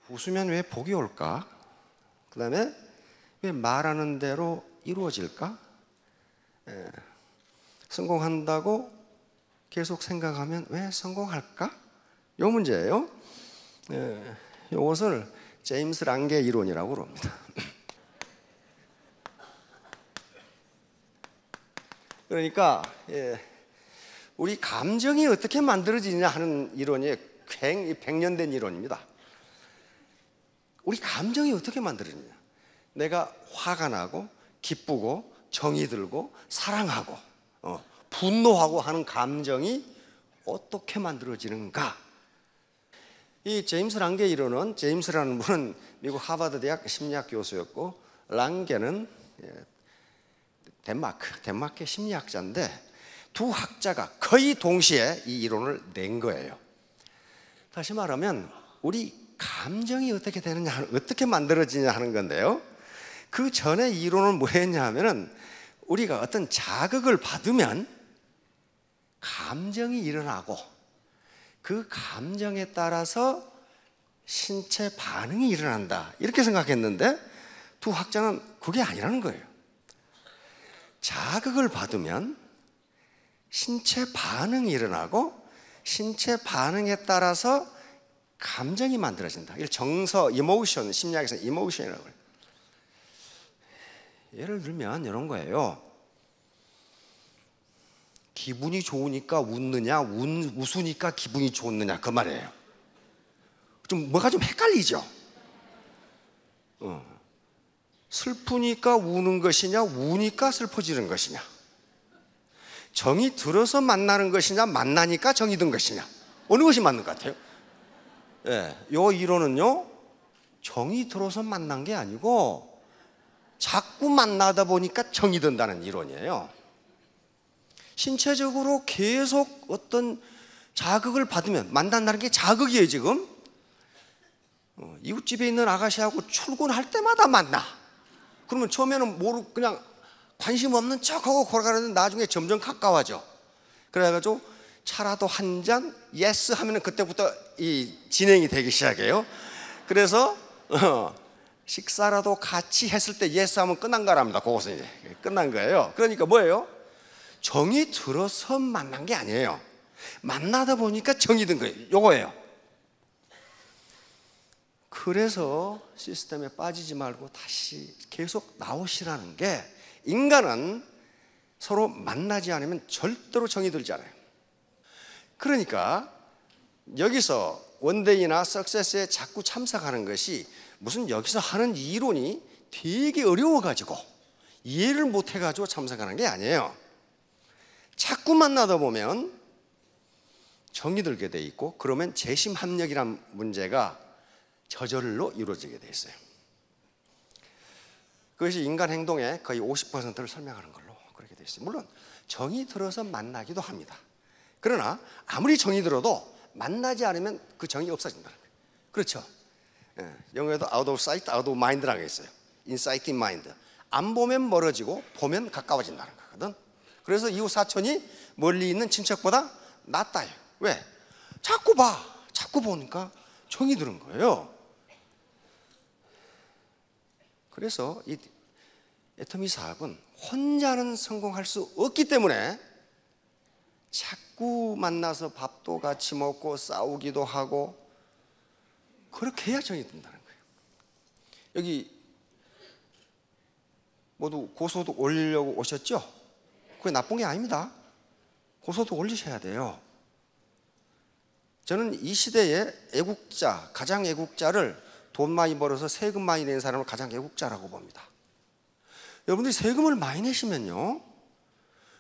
웃으면 왜 복이 올까? 그 다음에 왜 말하는 대로 이루어질까? 성공한다고 계속 생각하면 왜 성공할까? 요 문제예요. 이것을 제임스 랑게 이론이라고 그럽니다. 그러니까 우리 감정이 어떻게 만들어지냐 하는 이론이 100년 된 이론입니다. 우리 감정이 어떻게 만들어지냐? 내가 화가 나고 기쁘고 정이 들고 사랑하고 분노하고 하는 감정이 어떻게 만들어지는가? 이 제임스 랑게 이론은, 제임스라는 분은 미국 하버드 대학 심리학 교수였고, 랑게는 덴마크의 심리학자인데, 두 학자가 거의 동시에 이 이론을 낸 거예요. 다시 말하면 우리 감정이 어떻게 되느냐, 어떻게 만들어지냐 하는 건데요. 그 전에 이론은 뭐였냐 하면은, 우리가 어떤 자극을 받으면 감정이 일어나고 그 감정에 따라서 신체 반응이 일어난다, 이렇게 생각했는데 두 학자는 그게 아니라는 거예요. 자극을 받으면 신체 반응이 일어나고 신체 반응에 따라서 감정이 만들어진다. 이걸 정서, 이모션, 심리학에서 이모션이라고 해요. 예를 들면 이런 거예요. 기분이 좋으니까 웃느냐, 웃으니까 기분이 좋느냐, 그 말이에요. 뭐가 좀 헷갈리죠? 슬프니까 우는 것이냐, 우니까 슬퍼지는 것이냐, 정이 들어서 만나는 것이냐, 만나니까 정이 든 것이냐, 어느 것이 맞는 것 같아요? 요 이론은요, 정이 들어서 만난 게 아니고 자꾸 만나다 보니까 정이 든다는 이론이에요. 신체적으로 계속 어떤 자극을 받으면, 만난다는 게 자극이에요. 지금 이웃집에 있는 아가씨하고 출근할 때마다 만나. 그러면 처음에는 모르고 그냥 관심 없는 척하고 걸어가는데 나중에 점점 가까워져. 그래가지고 차라도 한 잔 예스 하면 그때부터 이 진행이 되기 시작해요. 그래서 식사라도 같이 했을 때 예스 하면 끝난 거랍니다. 그것은 이제 끝난 거예요. 그러니까 뭐예요? 정이 들어서 만난 게 아니에요. 만나다 보니까 정이 든 거예요. 요거예요. 그래서 시스템에 빠지지 말고 다시 계속 나오시라는 게, 인간은 서로 만나지 않으면 절대로 정이 들지 않아요. 그러니까 여기서 원데이나 석세스에 자꾸 참석하는 것이 무슨 여기서 하는 이론이 되게 어려워가지고 이해를 못해가지고 참석하는 게 아니에요. 자꾸 만나다 보면 정이 들게 돼 있고, 그러면 재심 합력이란 문제가 저절로 이루어지게 돼 있어요. 그것이 인간 행동의 거의 50%를 설명하는 걸로 그렇게 돼 있어요. 물론 정이 들어서 만나기도 합니다. 그러나 아무리 정이 들어도 만나지 않으면 그 정이 없어진다는 거예요. 그렇죠? 영어에도 out of sight, out of mind라고 있어요. insight in mind. 안 보면 멀어지고 보면 가까워진다는 거거든. 그래서 이웃 사촌이 멀리 있는 친척보다 낫다. 왜? 자꾸 봐. 자꾸 보니까 정이 드는 거예요. 그래서 이 애터미 사학은 혼자는 성공할 수 없기 때문에 자꾸 만나서 밥도 같이 먹고 싸우기도 하고 그렇게 해야 정이 든다는 거예요. 여기 모두 고소득 올리려고 오셨죠? 그게 나쁜 게 아닙니다. 고소득 올리셔야 돼요. 저는 이 시대의 애국자, 가장 애국자를 돈 많이 벌어서 세금 많이 내는 사람을 가장 애국자라고 봅니다. 여러분들이 세금을 많이 내시면요,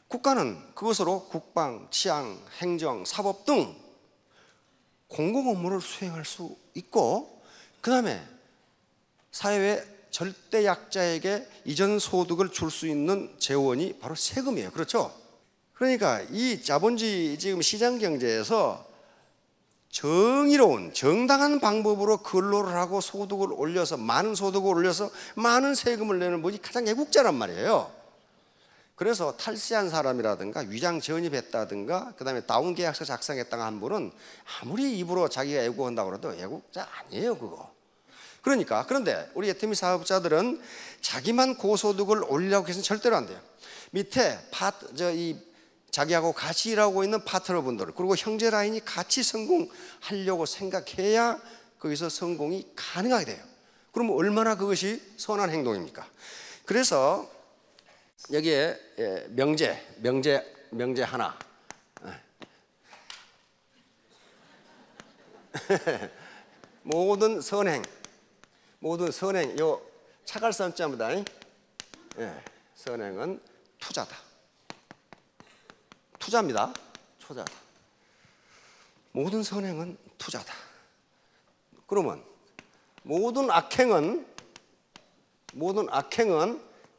국가는 그것으로 국방, 치안, 행정, 사법 등 공공 업무를 수행할 수 있고, 그 다음에 사회의 절대 약자에게 이전 소득을 줄 수 있는 재원이 바로 세금이에요. 그렇죠? 그러니까 이 자본주의 지금 시장 경제에서 정의로운 정당한 방법으로 근로를 하고 소득을 올려서, 많은 소득을 올려서 많은 세금을 내는 분이 가장 애국자란 말이에요. 그래서 탈세한 사람이라든가 위장 전입했다든가 그 다음에 다운 계약서 작성했다가 한 분은 아무리 입으로 자기가 애국한다고 해도 애국자 아니에요. 그거 그러니까 그런데 우리 애터미 사업자들은 자기만 고소득을 올리려고 해서는 절대로 안 돼요. 밑에 자기하고 같이 일하고 있는 파트너분들 그리고 형제 라인이 같이 성공하려고 생각해야 거기서 성공이 가능하게 돼요. 그럼 얼마나 그것이 선한 행동입니까? 그래서 여기에 명제 하나 모든 선행 요 차갈선자입니다. 선행은 투자다. 투자입니다. 투자다. 모든 선행은 투자다. 그러면 모든 악행은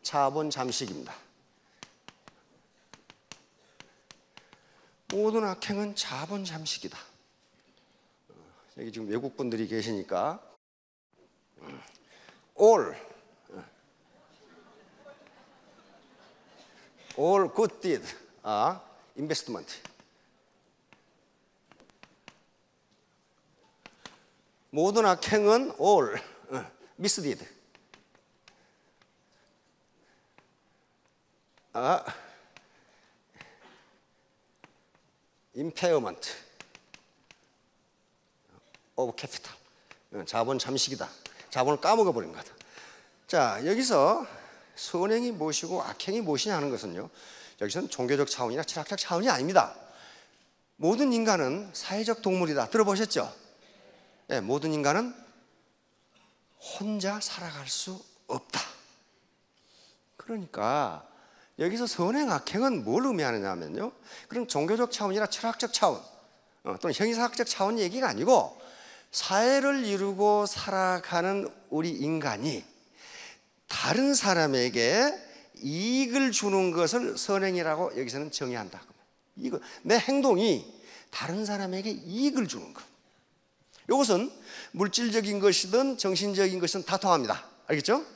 자본 잠식입니다. 모든 악행은 자본 잠식이다. 여기 지금 외국 분들이 계시니까 all good deed are investment. 모든 악행은 all misdeed. impairment of capital. 자본 잠식이다. 자본을 까먹어 버린 거다. 자, 여기서 선행이 무엇이고 악행이 무엇이냐 하는 것은요, 여기서는 종교적 차원이나 철학적 차원이 아닙니다. 모든 인간은 사회적 동물이다. 들어보셨죠? 네, 모든 인간은 혼자 살아갈 수 없다. 그러니까 여기서 선행 악행은 뭘 의미하느냐 하면요, 그런 종교적 차원이나 철학적 차원 또는 형이사학적 차원 얘기가 아니고 사회를 이루고 살아가는 우리 인간이 다른 사람에게 이익을 주는 것을 선행이라고 여기서는 정의한다. 내 행동이 다른 사람에게 이익을 주는 것. 이것은 물질적인 것이든 정신적인 것이든 다 통합니다. 알겠죠?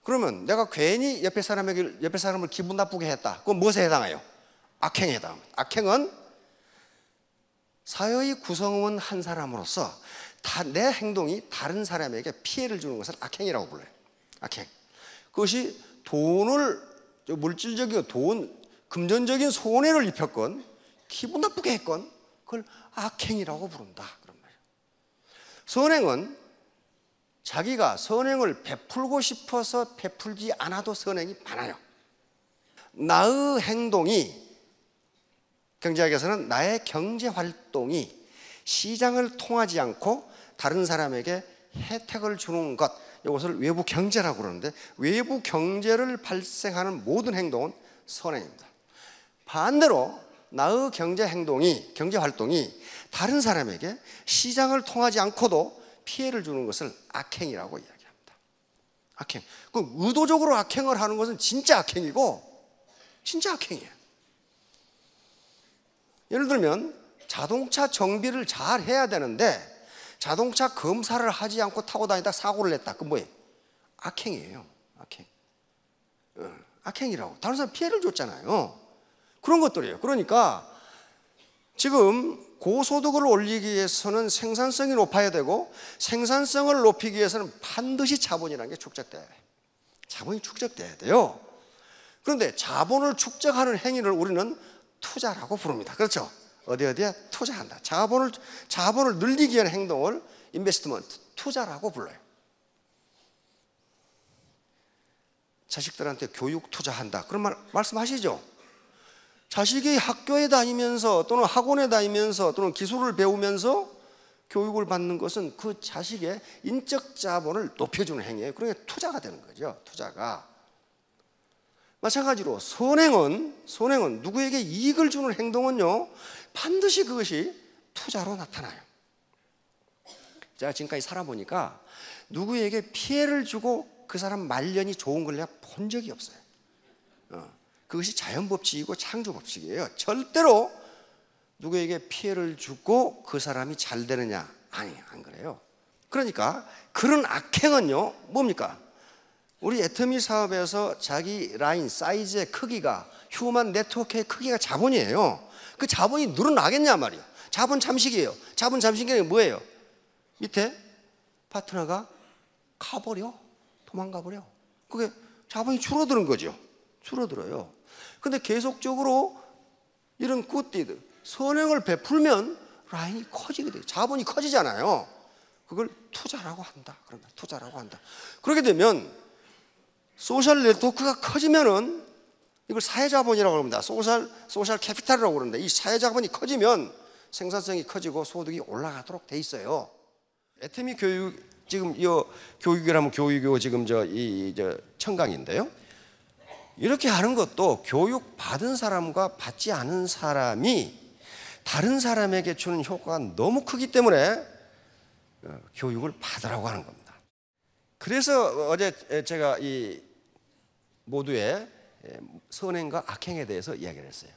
그러면 내가 괜히 옆에 사람을 기분 나쁘게 했다. 그건 무엇에 해당해요? 악행에 해당합니다. 악행은 사회의 구성원 한 사람으로서 내 행동이 다른 사람에게 피해를 주는 것을 악행이라고 불러요. 악행. 그것이 물질적인 금전적인 손해를 입혔건 기분 나쁘게 했건 그걸 악행이라고 부른다. 그런 말이에요. 선행은 자기가 선행을 베풀고 싶어서 베풀지 않아도 선행이 많아요. 나의 행동이, 경제학에서는 나의 경제활동이 시장을 통하지 않고 다른 사람에게 혜택을 주는 것, 이것을 외부 경제라고 그러는데, 외부 경제를 발생하는 모든 행동은 선행입니다. 반대로 나의 경제활동이 다른 사람에게 시장을 통하지 않고도 피해를 주는 것을 악행이라고 이야기합니다. 악행. 그 의도적으로 악행을 하는 것은 진짜 악행이고, 진짜 악행이에요. 예를 들면 자동차 정비를 잘 해야 되는데 자동차 검사를 하지 않고 타고 다니다 사고를 냈다. 그건 뭐예요? 악행이에요. 악행. 악행이라고. 다른 사람 피해를 줬잖아요. 그런 것들이에요. 그러니까 지금 고소득을 올리기 위해서는 생산성이 높아야 되고, 생산성을 높이기 위해서는 반드시 자본이라는 게 축적돼야 돼요. 자본이 축적돼야 돼요. 그런데 자본을 축적하는 행위를 우리는 투자라고 부릅니다. 그렇죠? 어디에 투자한다. 자본을 늘리기 위한 행동을 인베스트먼트, 투자라고 불러요. 자식들한테 교육 투자한다. 그런 말씀하시죠? 자식이 학교에 다니면서 또는 학원에 다니면서 또는 기술을 배우면서 교육을 받는 것은 그 자식의 인적 자본을 높여주는 행위예요. 그러니까 투자가 되는 거죠. 투자가. 마찬가지로 선행은 누구에게 이익을 주는 행동은요, 반드시 그것이 투자로 나타나요. 제가 지금까지 살아보니까 누구에게 피해를 주고 그 사람 말년이 좋은 걸 내가 본 적이 없어요. 그것이 자연법칙이고 창조법칙이에요. 절대로 누구에게 피해를 주고 그 사람이 잘 되느냐? 아니, 안 그래요. 그러니까 그런 악행은요, 뭡니까? 우리 애터미 사업에서 자기 라인 사이즈의 크기가, 휴먼 네트워크의 크기가 자본이에요. 그 자본이 늘어나겠냐 말이에요. 자본 잠식이에요. 자본 잠식이 뭐예요? 밑에 파트너가 가버려. 도망가버려. 그게 자본이 줄어드는 거죠. 줄어들어요. 근데 계속적으로 이런 굿디드, 선행을 베풀면 라인이 커지게 돼요. 자본이 커지잖아요. 그걸 투자라고 한다. 그러면 투자라고 한다. 그렇게 되면 소셜 네트워크가 커지면은 이걸 사회자본이라고 합니다. 소셜 캐피탈이라고 그러는데 이 사회자본이 커지면 생산성이 커지고 소득이 올라가도록 돼 있어요. 애터미 교육 지금 이 교육이라면 교육이고 지금 저 청강인데요. 이렇게 하는 것도 교육 받은 사람과 받지 않은 사람이 다른 사람에게 주는 효과가 너무 크기 때문에 교육을 받으라고 하는 겁니다. 그래서 어제 제가 이 모두의 선행과 악행에 대해서 이야기를 했어요.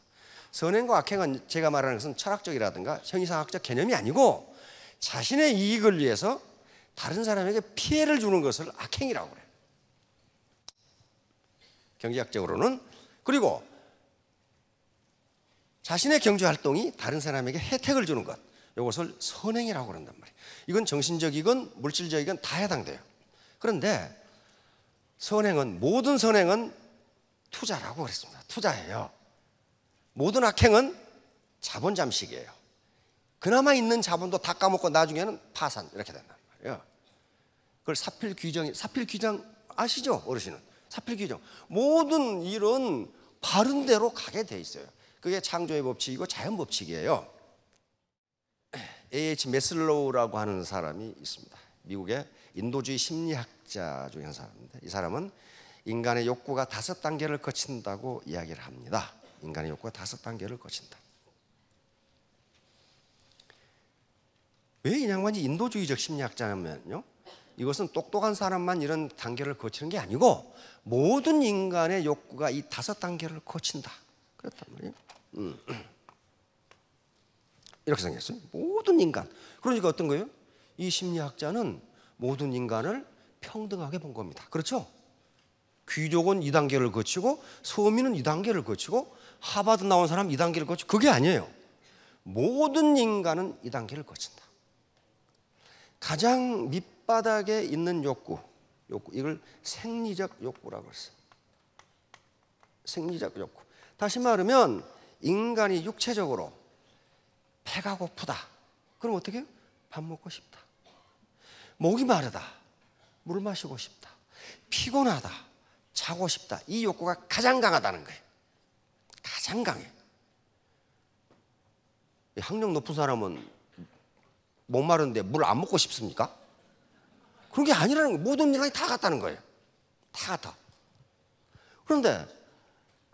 선행과 악행은 제가 말하는 것은 철학적이라든가 형이상학적 개념이 아니고 자신의 이익을 위해서 다른 사람에게 피해를 주는 것을 악행이라고 그래요. 경제학적으로는. 그리고 자신의 경제활동이 다른 사람에게 혜택을 주는 것, 이것을 선행이라고 그런단 말이에요. 이건 정신적이건 물질적이건 다 해당돼요. 그런데 선행은, 모든 선행은 투자라고 그랬습니다. 투자예요. 모든 악행은 자본 잠식이에요. 그나마 있는 자본도 다 까먹고 나중에는 파산, 이렇게 된단 말이에요. 그걸 사필귀정 아시죠? 어르신은. 사필귀정. 모든 일은 바른 대로 가게 돼 있어요. 그게 창조의 법칙이고 자연 법칙이에요. A.H. 메슬로우라고 하는 사람이 있습니다. 미국의 인도주의 심리학자 중에 한 사람인데, 이 사람은 인간의 욕구가 5단계를 거친다고 이야기를 합니다. 인간의 욕구가 5단계를 거친다. 왜 이 양반이 인도주의적 심리학자냐면요, 이것은 똑똑한 사람만 이런 단계를 거치는 게 아니고 모든 인간의 욕구가 이 5단계를 거친다. 그렇단 말이에요. 이렇게 생겼어요. 모든 인간. 그러니까 어떤 거예요? 이 심리학자는 모든 인간을 평등하게 본 겁니다. 그렇죠? 귀족은 2단계를 거치고 서민은 2단계를 거치고 하버드 나온 사람 2단계를 거치고, 그게 아니에요. 모든 인간은 2단계를 거친다. 가장 밑바닥에 있는 욕구, 이걸 생리적 욕구라고 했어요. 생리적 욕구. 다시 말하면 인간이 육체적으로 배가 고프다. 그럼 어떻게 해요? 밥 먹고 싶다. 목이 마르다. 물 마시고 싶다. 피곤하다. 자고 싶다. 이 욕구가 가장 강하다는 거예요. 가장 강해. 학력 높은 사람은 목 마른데 물 안 먹고 싶습니까? 그런 게 아니라는 거예요. 모든 인간이 다 같다는 거예요. 다 같아. 그런데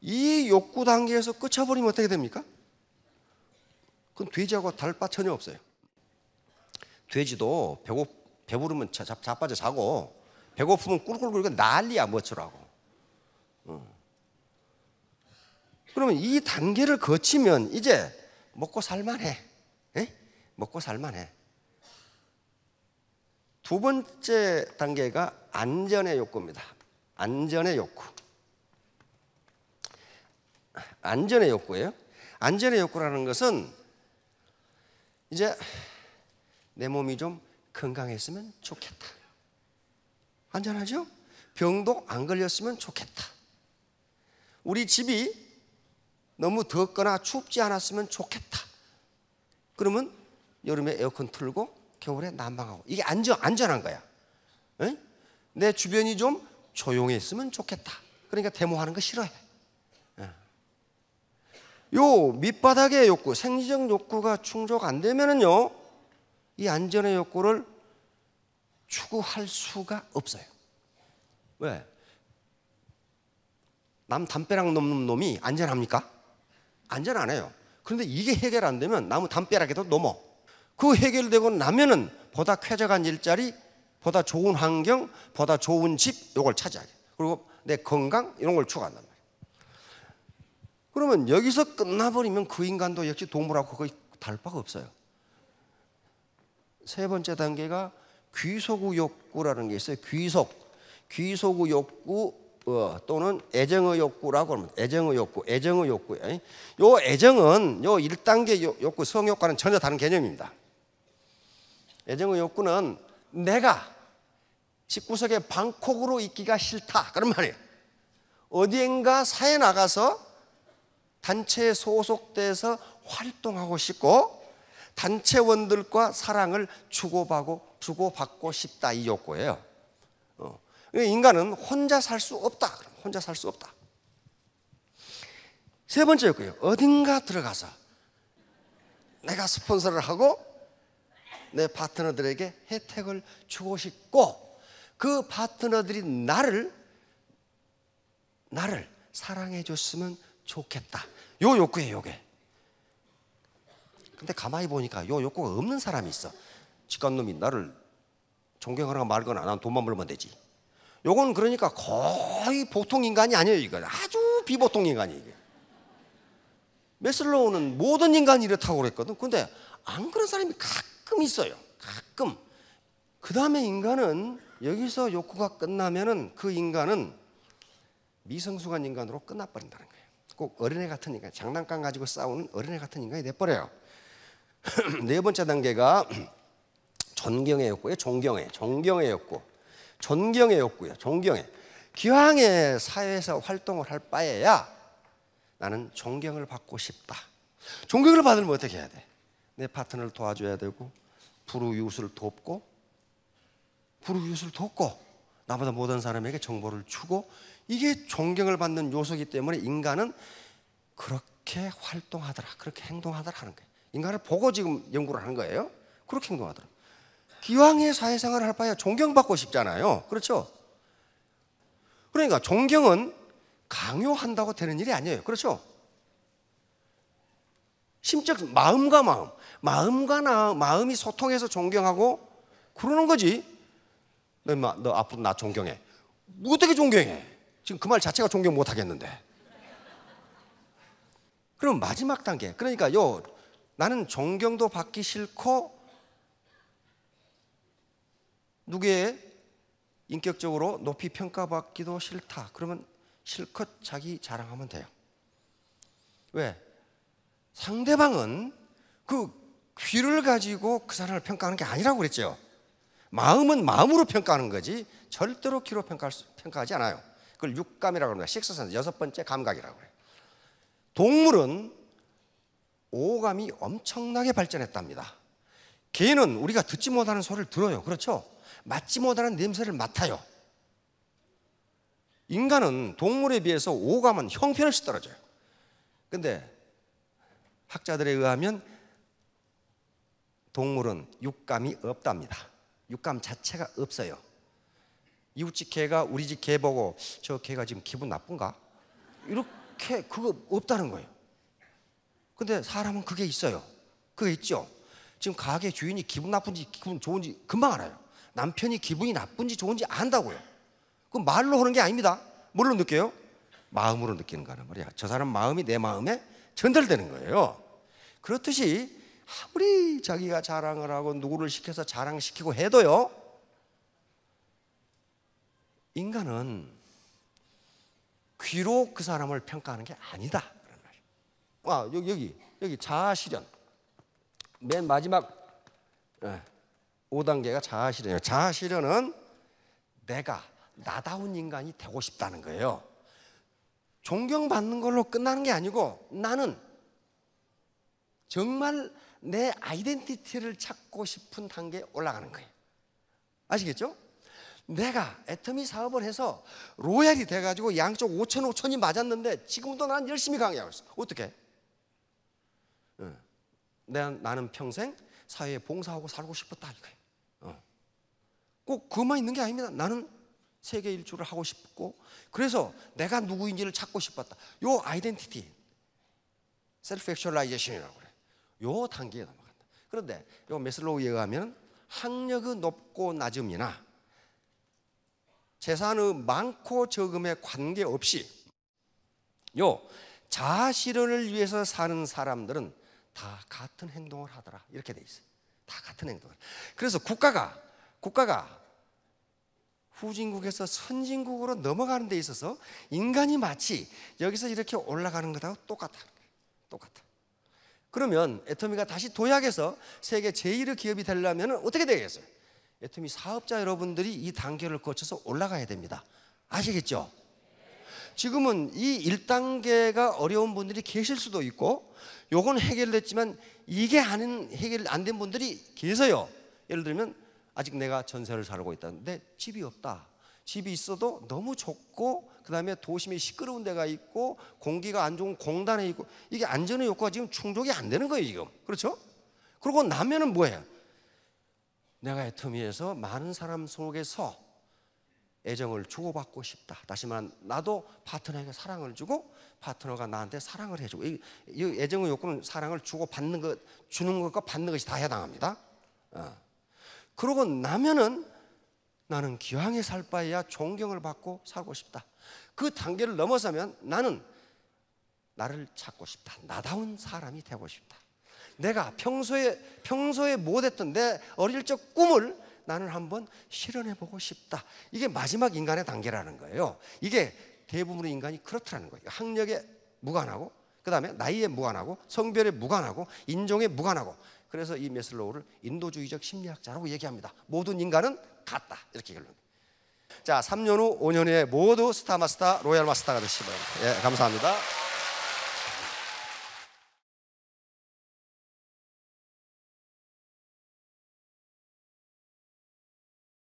이 욕구 단계에서 끝쳐버리면 어떻게 됩니까? 그건 돼지하고 다를 바 전혀 없어요. 돼지도 배부르면 자빠져 자고 배고프면 꿀꿀거리고 난리야, 뭐처라고. 그러면 이 단계를 거치면 이제 먹고 살만해. 에? 먹고 살만해. 두 번째 단계가 안전의 욕구입니다. 안전의 욕구. 안전의 욕구예요. 안전의 욕구라는 것은 이제 내 몸이 좀 건강했으면 좋겠다. 안전하죠? 병도 안 걸렸으면 좋겠다. 우리 집이 너무 덥거나 춥지 않았으면 좋겠다. 그러면 여름에 에어컨 틀고 겨울에 난방하고. 이게 안전한 거야. 에? 내 주변이 좀 조용했으면 좋겠다. 그러니까 데모하는 거 싫어해. 요 밑바닥의 욕구, 생리적 욕구가 충족 안 되면은요, 이 안전의 욕구를 추구할 수가 없어요. 왜? 남 담벼락 넘는 놈이 안전합니까? 안전 안 해요. 그런데 이게 해결 안 되면 나무 담벼락에도 넘어. 그 해결되고 나면은 보다 쾌적한 일자리, 보다 좋은 환경, 보다 좋은 집, 요걸 차지하게. 그리고 내 건강, 이런 걸 추구한단 말이에요. 그러면 여기서 끝나버리면 그 인간도 역시 동물하고 거의 다를 바가 없어요. 세 번째 단계가 귀소구 욕구라는 게 있어요. 귀소구 욕구 또는 애정의 욕구라고 합니다. 애정의 욕구. 요 애정은 요 1단계 욕구, 성욕과는 전혀 다른 개념입니다. 애정의 욕구는 내가 집구석에 방콕으로 있기가 싫다 그런 말이에요. 어디엔가 사회 나가서 단체에 소속돼서 활동하고 싶고 단체원들과 사랑을 주고받고 싶다, 이 욕구예요. 인간은 혼자 살 수 없다. 혼자 살 수 없다. 세 번째 욕구예요. 어딘가 들어가서 내가 스폰서를 하고 내 파트너들에게 혜택을 주고 싶고 그 파트너들이 나를 사랑해 줬으면 좋겠다. 요 욕구예요, 요게. 근데 가만히 보니까 요 욕구가 없는 사람이 있어. 직간놈이 나를 존경하거나 말거나 난 돈만 벌면 되지. 요건 그러니까 거의 보통 인간이 아니에요. 이건 아주 비보통 인간이에요. 이게. 매슬로우는 모든 인간이 이렇다고 그랬거든. 근데 안 그런 사람이 가끔 있어요. 가끔. 그 다음에 인간은 여기서 욕구가 끝나면은 그 인간은 미성숙한 인간으로 끝나버린다는 거예요. 꼭 어린애 같은 인간, 장난감 가지고 싸우는 어린애 같은 인간이 돼버려요. 네 번째 단계가 존경의 욕구예요. 존경의 욕구. 존경의 욕구예요. 존경의. 기왕에 사회에서 활동을 할 바에야 나는 존경을 받고 싶다. 존경을 받으면 어떻게 해야 돼? 내 파트너를 도와줘야 되고 불우이웃을 돕고 나보다 못한 사람에게 정보를 주고 이게 존경을 받는 요소이기 때문에 인간은 그렇게 활동하더라, 그렇게 행동하더라 하는 거예요. 인간을 보고 지금 연구를 하는 거예요. 그렇게 행동하더라. 기왕의 사회생활을 할 바에 존경받고 싶잖아요. 그렇죠? 그러니까 존경은 강요한다고 되는 일이 아니에요. 그렇죠? 심적 마음이 소통해서 존경하고 그러는 거지. 너 앞으로 나 존경해. 어떻게 존경해? 지금 그 말 자체가 존경 못 하겠는데. 그럼 마지막 단계. 그러니까 나는 존경도 받기 싫고 누구의 인격적으로 높이 평가받기도 싫다. 그러면 실컷 자기 자랑하면 돼요. 왜? 상대방은 그 귀를 가지고 그 사람을 평가하는 게 아니라고 그랬죠. 마음은 마음으로 평가하는 거지 절대로 귀로 평가하지 않아요. 그걸 육감이라고 합니다. 식스센스, 여섯 번째 감각이라고 해요. 동물은 오감이 엄청나게 발전했답니다. 개는 우리가 듣지 못하는 소리를 들어요. 그렇죠? 맡지 못하는 냄새를 맡아요. 인간은 동물에 비해서 오감은 형편없이 떨어져요. 근데 학자들에 의하면 동물은 육감이 없답니다. 육감 자체가 없어요. 이웃집 개가 우리 집 개 보고 저 개가 지금 기분 나쁜가? 이렇게 그거 없다는 거예요. 근데 사람은 그게 있어요. 그게 있죠. 지금 가게 주인이 기분 나쁜지 기분 좋은지 금방 알아요. 남편이 기분이 나쁜지 좋은지 안다고요. 그건 말로 하는 게 아닙니다. 뭘로 느껴요? 마음으로 느끼는 거란 말이야. 저 사람 마음이 내 마음에 전달되는 거예요. 그렇듯이 아무리 자기가 자랑을 하고 누구를 시켜서 자랑시키고 해도요, 인간은 귀로 그 사람을 평가하는 게 아니다. 여기 자아실현. 맨 마지막 5단계가 자아실현이에요. 자아실현은 내가 나다운 인간이 되고 싶다는 거예요. 존경받는 걸로 끝나는 게 아니고 나는 정말 내 아이덴티티를 찾고 싶은 단계에 올라가는 거예요. 아시겠죠? 내가 애터미 사업을 해서 로얄이 돼가지고 양쪽 5천이 맞았는데 지금도 난 열심히 강의하고 있어. 어떻게? 나는 평생 사회에 봉사하고 살고 싶었다 이거예요. 꼭 그것만 있는 게 아닙니다. 나는 세계 일주를 하고 싶고 그래서 내가 누구인지를 찾고 싶었다. 요 아이덴티티, 셀프 액츄얼라이제이션이라고 그래요. 요 단계에 넘어간다. 그런데 요 매슬로우에 의하면 학력의 높고 낮음이나 재산의 많고 적음에 관계없이 요 자아실현을 위해서 사는 사람들은 다 같은 행동을 하더라. 이렇게 돼 있어요. 다 같은 행동을. 그래서 국가가 후진국에서 선진국으로 넘어가는 데 있어서 인간이 마치 여기서 이렇게 올라가는 것하고 똑같아. 그러면 애터미가 다시 도약해서 세계 제1의 기업이 되려면 어떻게 되겠어요? 애터미 사업자 여러분들이 이 단계를 거쳐서 올라가야 됩니다. 아시겠죠? 지금은 이 1단계가 어려운 분들이 계실 수도 있고, 요건 해결됐지만 이게 해결 안 된 분들이 계세요. 예를 들면 아직 내가 전세를 살고 있다는데 집이 없다. 집이 있어도 너무 좁고, 그 다음에 도심에 시끄러운 데가 있고, 공기가 안 좋은 공단에 있고, 이게 안전의 욕구가 지금 충족이 안 되는 거예요 지금. 그렇죠? 그러고 나면은 뭐예요? 내가 애터미에서 많은 사람 속에서 애정을 주고받고 싶다. 다시 말하면 나도 파트너에게 사랑을 주고 파트너가 나한테 사랑을 해주고, 이 애정의 욕구는 사랑을 주고받는 것, 주는 것과 받는 것이 다 해당합니다. 그러고 나면은 나는 기왕에 살 바에야 존경을 받고 살고 싶다. 그 단계를 넘어서면 나는 나를 찾고 싶다. 나다운 사람이 되고 싶다. 내가 평소에 못했던 내 어릴 적 꿈을 나는 한번 실현해보고 싶다. 이게 마지막 인간의 단계라는 거예요. 이게 대부분의 인간이 그렇다는 거예요. 학력에 무관하고, 그 다음에 나이에 무관하고, 성별에 무관하고, 인종에 무관하고. 그래서 이 매슬로우를 인도주의적 심리학자라고 얘기합니다. 모든 인간은 같다. 이렇게 결론. 자, 3년 후, 5년 후에 모두 스타 마스터, 로얄 마스터가 되시기 바랍니다. 예, 감사합니다.